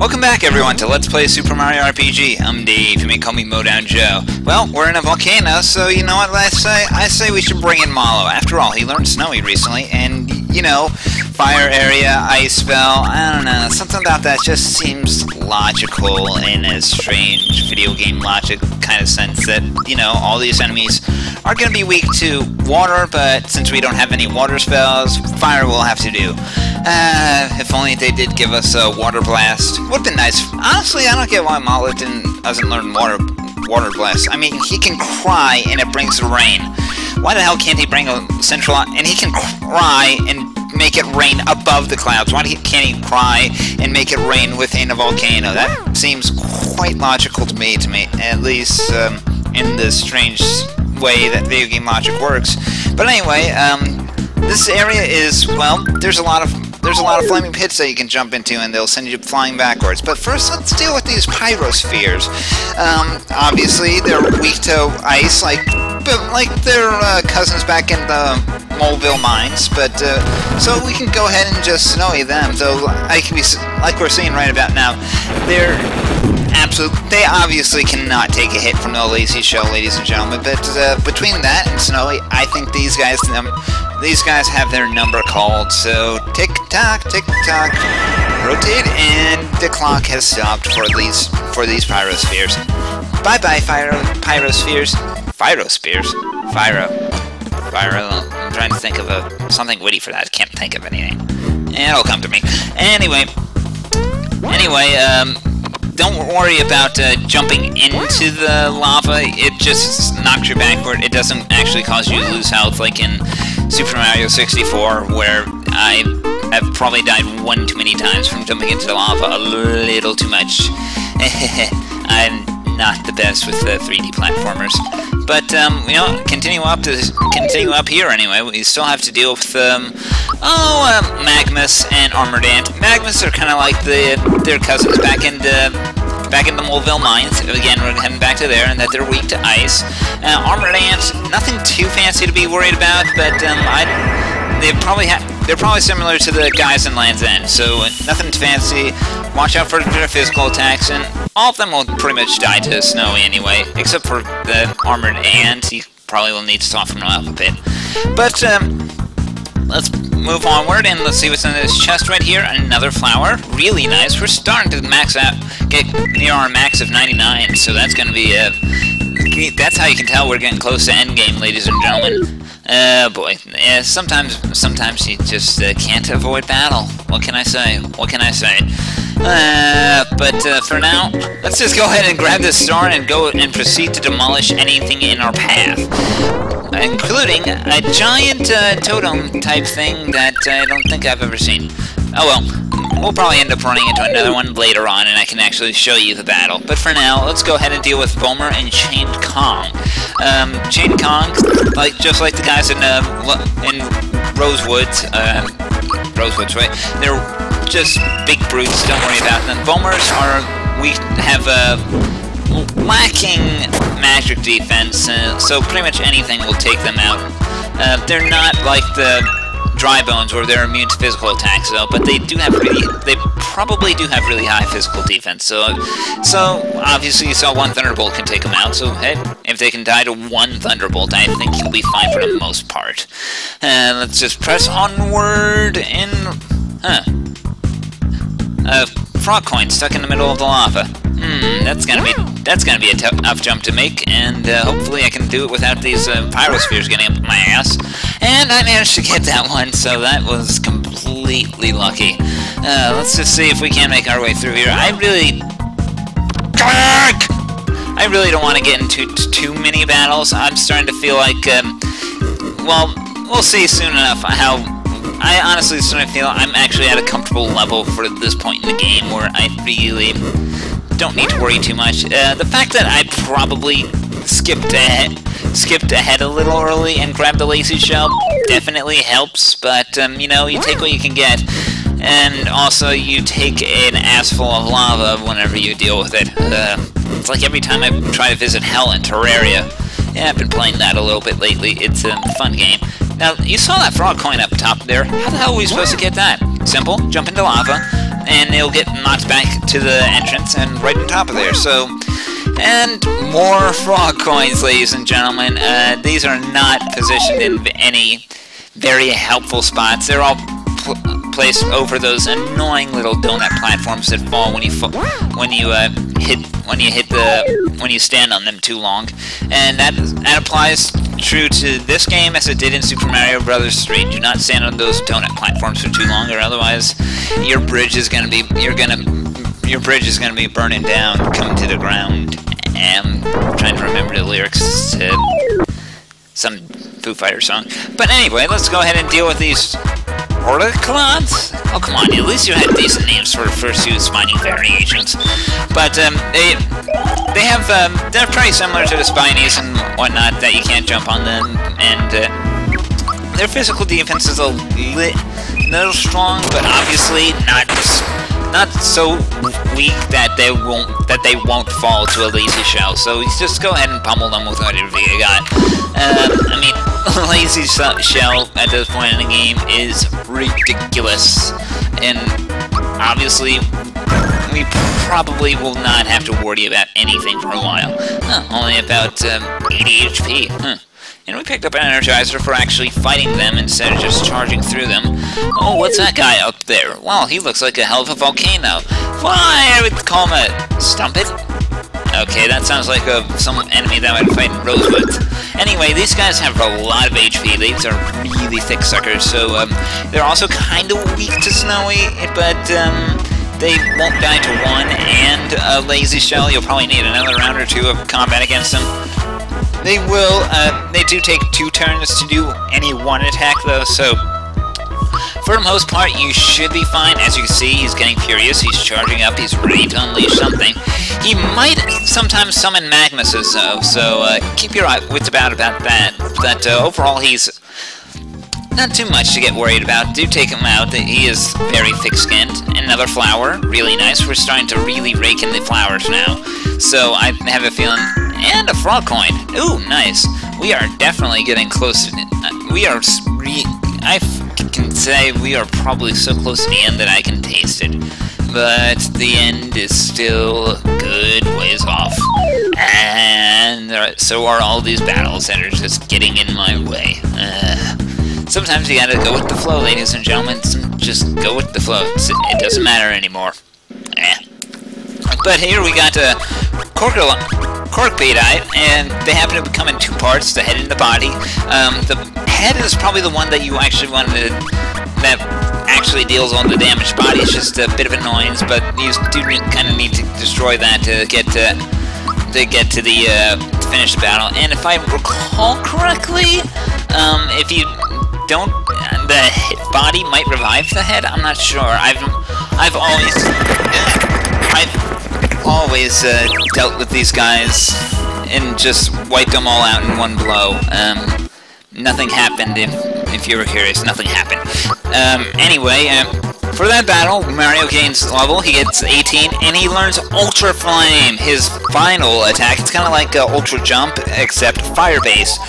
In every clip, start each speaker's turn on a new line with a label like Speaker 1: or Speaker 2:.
Speaker 1: Welcome back, everyone, to Let's Play Super Mario RPG. I'm Dave. You may call me Modown Joe. Well, we're in a volcano, so you know what I say we should bring in Mallow. After all, he learned Snowy recently, and, you know, fire area, ice spell, I don't know, something about that just seems logical in a strange video game logic kind of sense that, you know, all these enemies are going to be weak to water, but since we don't have any water spells, fire will have to do. If only they did give us a water blast. Would've been nice. Honestly, I don't get why Mallow doesn't learn water blast. I mean, he can cry and it brings the rain. Why the hell can't he bring a central... And he can cry and make it rain above the clouds. Why can't he cry and make it rain within a volcano? That seems quite logical to me, at least in the strange way that video game logic works. But anyway, this area is, well, there's a lot of flaming pits that you can jump into, and they'll send you flying backwards. But first, let's deal with these pyrospheres. Obviously, they're weak to ice, like their cousins back in the Moleville mines. But so we can go ahead and just snowy them. Though, like we're seeing right about now, they obviously cannot take a hit from the lazy shell, ladies and gentlemen. But between that and snowy, I think these guys have their number called. So tick tock, rotate, and the clock has stopped for these pyrospheres. Bye bye, pyrospheres. Pyro. I'm trying to think of something witty for that. I can't think of anything. It'll come to me. Anyway, don't worry about jumping into the lava. It just knocks you backward. It doesn't actually cause you to lose health like in Super Mario 64, where I have probably died one too many times from jumping into the lava a little too much. I'm not the best with 3D platformers. But, you know, continue up here anyway. We still have to deal with, Magmas and Armored Ant. Magmas are kind of like their cousins back in the Moleville mines. Again, we're heading back to there, and that they're weak to ice. Armored Ant, nothing too fancy to be worried about, but they're probably similar to the guys in Land's End, so nothing too fancy. Watch out for their physical attacks, and all of them will pretty much die to Snowy anyway, except for the Armored Ant. He probably will need to soften him up a bit. But let's move onward, and let's see what's in this chest right here. Another flower, really nice. We're starting to get near our max of 99, so that's going to be that's how you can tell we're getting close to endgame, ladies and gentlemen. Boy, sometimes you just can't avoid battle. What can I say? But for now, let's just go ahead and grab this star and go and proceed to demolish anything in our path, including a giant totem type thing that I don't think I've ever seen. Oh well, we'll probably end up running into another one later on, and I can actually show you the battle. But for now, let's go ahead and deal with Bomer and Chained Kong. Chained Kong, just like the guys in Rosewoods, right? They're just big brutes. Don't worry about them. Bomers have lacking magic defense, so pretty much anything will take them out. They're not like the Dry Bones, where they're immune to physical attacks, though, but they probably do have really high physical defense. So obviously you saw one Thunderbolt can take them out. So hey, if they can die to one Thunderbolt, I think you'll be fine for the most part. Let's just press onward and frog coin stuck in the middle of the lava. That's gonna be a tough jump to make, and hopefully I can do it without these pyrospheres getting up my ass. And I managed to get that one, so that was completely lucky. Let's just see if we can make our way through here. I really don't want to get into too many battles. I'm starting to feel like, well, we'll see soon enough how. I honestly sort of feel I'm actually at a comfortable level for this point in the game where I really don't need to worry too much. The fact that I probably skipped ahead a little early and grabbed the lazy shell definitely helps, but you know, you take what you can get, and also you take an ass full of lava whenever you deal with it. It's like every time I try to visit Hell in Terraria. Yeah, I've been playing that a little bit lately. It's a fun game. Now, you saw that frog coin up top there. How the hell are we supposed to get that? Simple. Jump into lava. and it'll get knocked back to the entrance and right on top of there. So, and more frog coins, ladies and gentlemen. These are not positioned in any very helpful spots. They're all placed over those annoying little donut platforms that fall when you stand on them too long, and that applies true to this game as it did in Super Mario Bros. 3. Do not stand on those donut platforms for too long, or otherwise your bridge is gonna be burning down, coming to the ground. And I'm trying to remember the lyrics to some Foo Fighters song. But anyway, let's go ahead and deal with these Orticlods? Oh, come on, at least you had decent names for the first two spiny variations. But they're pretty similar to the spinies and whatnot, that you can't jump on them, and their physical defense is a little strong, but obviously not so weak that they won't fall to a lazy shell. So just go ahead and pummel them with whatever you got. I mean, lazy shell at this point in the game is ridiculous, and obviously we probably will not have to worry about anything for a while. Only about 80 HP. And we picked up an Energizer for actually fighting them instead of just charging through them. Oh, what's that guy up there? Well, he looks like a hell of a volcano. Why, I would call him a Stumpet. Okay, that sounds like some enemy that I would fight in Rosewood. Anyway, these guys have a lot of HP. These are really thick suckers, so they're also kind of weak to Snowy, but they won't die to one, and a lazy shell. You'll probably need another round or two of combat against them. They do take 2 turns to do any one attack though, so for the most part you should be fine. As you can see, he's getting furious, he's charging up, he's ready to unleash something. He might sometimes summon magmas though, so keep your wits about that. But overall he's not too much to get worried about. Do take him out. He is very thick-skinned. Another flower, really nice. We're starting to really rake in the flowers now. So I have a feeling, and a frog coin. Ooh, nice. We are definitely getting close to. I can say we are probably so close to the end that I can taste it. But the end is still a good ways off. And so are all these battles that are just getting in my way. Sometimes you gotta go with the flow, ladies and gentlemen. Just go with the flow. It doesn't matter anymore. But here we got Corkbeadite, and they happen to come in 2 parts, the head and the body. The head is probably the one that you actually wanted that actually deals all the damage. Body is just a bit of annoyance, but you do kind of need to destroy that to get to finish the battle. And if I recall correctly, if you don't, the body might revive the head. I'm not sure. I've always dealt with these guys and just wiped them all out in one blow. Nothing happened. If you were curious, nothing happened. Anyway, for that battle, Mario gains level. He gets 18, and he learns Ultra Flame, his final attack. It's kind of like Ultra Jump, except fire-based.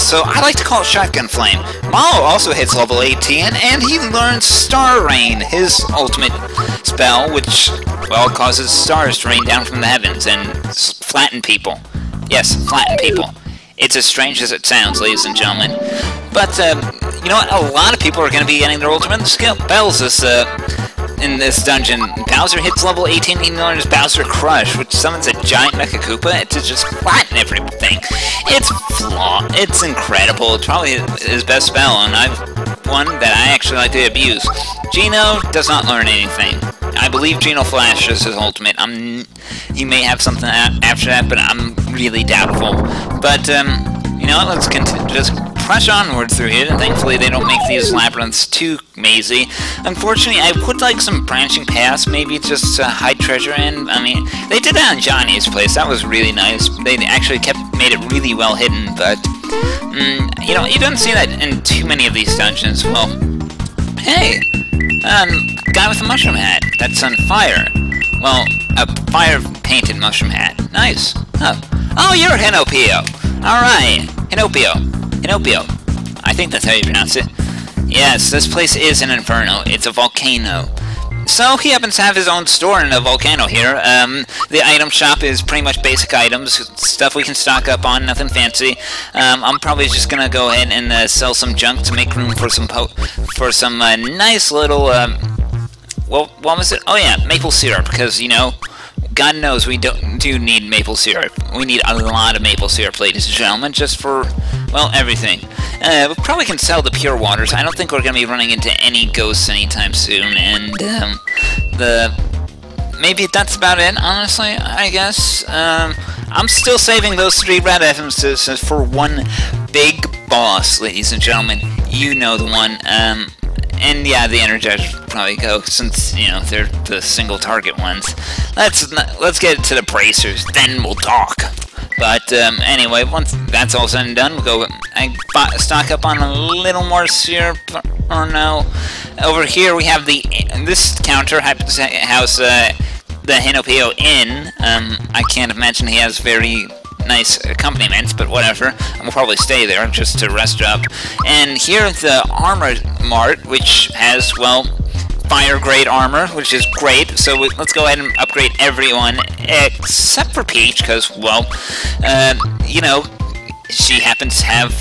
Speaker 1: So I like to call it Shotgun Flame. Mallow also hits level 18, and he learns Star Rain, his ultimate spell, which, well, causes stars to rain down from the heavens and flatten people. Yes, flatten people. It's as strange as it sounds, ladies and gentlemen. But, you know what? A lot of people are going to be getting their ultimate spells in this dungeon. Bowser hits level 18, he learns Bowser Crush, which summons a giant Mecha Koopa to just flatten everything. It's incredible. It's probably his best spell, and I've one that I actually like to abuse. Geno does not learn anything. I believe Geno Flash is his ultimate. He may have something after that, but I'm really doubtful. But, you know what, let's just press onward through here, and thankfully they don't make these labyrinths too mazy. Unfortunately, I would like some branching paths, maybe just to hide treasure in. I mean, they did that in Johnny's place. That was really nice. They actually made it really well hidden, but, you know, you don't see that in too many of these dungeons. Well, hey, guy with a mushroom hat. That's on fire. Well, a fire-painted mushroom hat. Nice. Oh, you're Hinopio. Alright, Hinopio. I think that's how you pronounce it. Yes, this place is an inferno. It's a volcano. So he happens to have his own store in the volcano here. The item shop is pretty much basic items, stuff we can stock up on, nothing fancy. I'm probably just gonna go ahead and sell some junk to make room for some nice little well, what was it? Oh yeah, maple syrup, because you know, God knows we do need maple syrup. We need a lot of maple syrup, ladies and gentlemen, just for, well, everything. We probably can sell the pure waters. I don't think we're going to be running into any ghosts anytime soon, and maybe that's about it, honestly, I guess. I'm still saving those 3 red items for one big boss, ladies and gentlemen. You know the one. And yeah, the Energizers will probably go, since, you know, they're the single target ones. Let's get to the bracers, then we'll talk. But anyway, once that's all said and done, we'll go. I stock up on a little more syrup, or no. Over here we have this counter happens to house the Hinopio Inn. I can't imagine he has very nice accompaniments, but whatever. We'll probably stay there just to rest up. And here the Armor Mart, which has, well, fire grade armor, which is great. So let's go ahead and upgrade everyone except for Peach, because, well, you know, she happens to have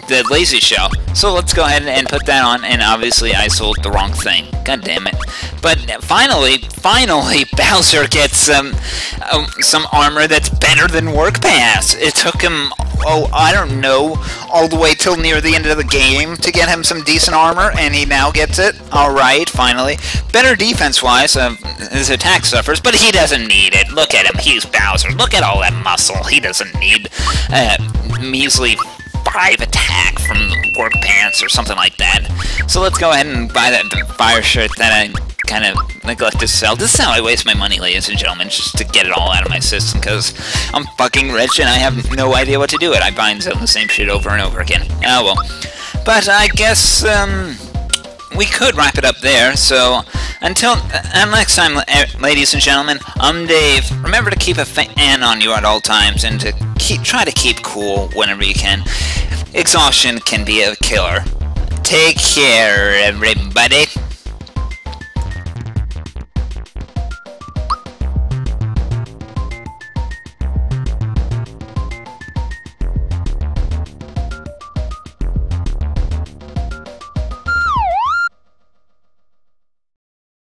Speaker 1: the lazy shell. So let's go ahead and put that on, and obviously I sold the wrong thing. God damn it. But finally, Bowser gets some armor that's better than Work Pass. It took him, oh, I don't know, all the way till near the end of the game to get him some decent armor, and he now gets it. Alright, finally. Better defense-wise, his attack suffers, but he doesn't need it. Look at him, he's Bowser. Look at all that muscle. He doesn't need measly 5 attack from the Work Pants or something like that. So let's go ahead and buy that fire shirt that I kind of neglected to sell. This is how I waste my money, ladies and gentlemen, just to get it all out of my system, because I'm fucking rich and I have no idea what to do with it. I buy and sell the same shit over and over again. Oh well. But I guess we could wrap it up there, so until next time, ladies and gentlemen, I'm Dave. Remember to keep a fan on you at all times, and to try to keep cool whenever you can. Exhaustion can be a killer. Take care, everybody.